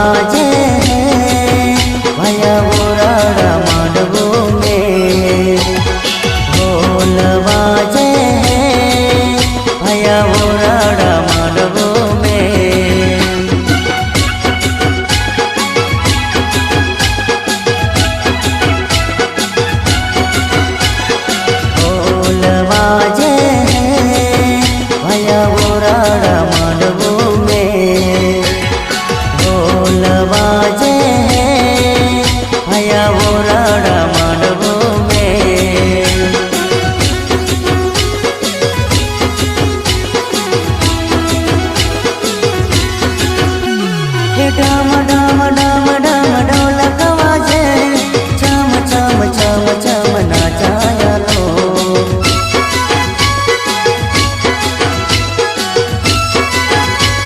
बाजे भैया ओराड़ा मांडवो में ढोल बाजे भैया ओराड़ा मांडवो में ढोल बाजे भैया ओराड़ा मांडवो में ढोल बाजे भैया ओराड़ा मांडवो में हे डाम